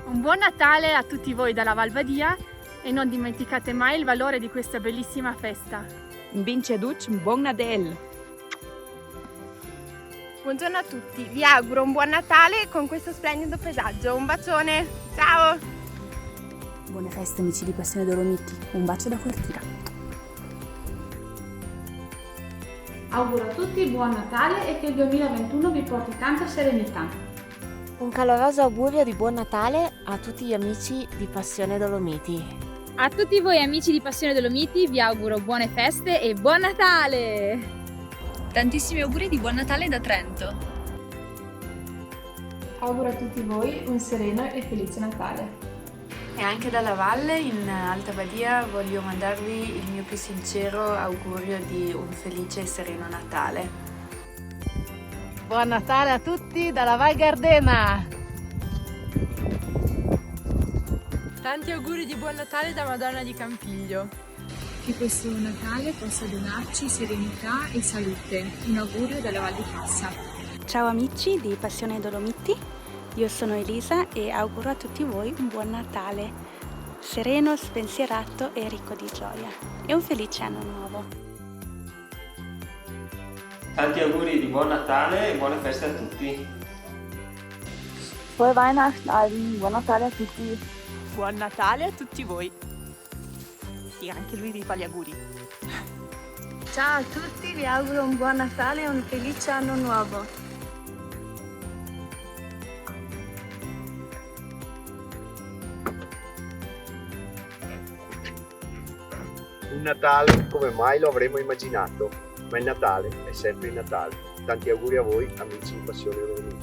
Un buon Natale a tutti voi dalla Val Badia e non dimenticate mai il valore di questa bellissima festa. Vince aduc, buon Nadel! Buongiorno a tutti, vi auguro un buon Natale con questo splendido paesaggio. Un bacione, ciao! Buone feste amici di Passione Dolomiti, un bacio da Cortina. Auguro a tutti buon Natale e che il 2021 vi porti tanta serenità. Un caloroso augurio di buon Natale a tutti gli amici di Passione Dolomiti. A tutti voi amici di Passione Dolomiti vi auguro buone feste e buon Natale! Tantissimi auguri di buon Natale da Trento. Auguro a tutti voi un sereno e felice Natale. E anche dalla valle in Alta Badia voglio mandarvi il mio più sincero augurio di un felice e sereno Natale. Buon Natale a tutti dalla Val Gardena! Tanti auguri di buon Natale da Madonna di Campiglio. Che questo Natale possa donarci serenità e salute. Un augurio dalla Val di Cassa. Ciao amici di Passione Dolomiti, io sono Elisa e auguro a tutti voi un buon Natale, sereno, spensierato e ricco di gioia e un felice anno nuovo. Tanti auguri di buon Natale e buone feste a tutti. Frohe Weihnachten allen, buon Natale a tutti. Buon Natale a tutti voi! E anche lui vi fa gli auguri. Ciao a tutti, vi auguro un buon Natale e un felice anno nuovo. Un Natale come mai lo avremmo immaginato, ma il Natale è sempre il Natale. Tanti auguri a voi, amici di Passione Dolomiti.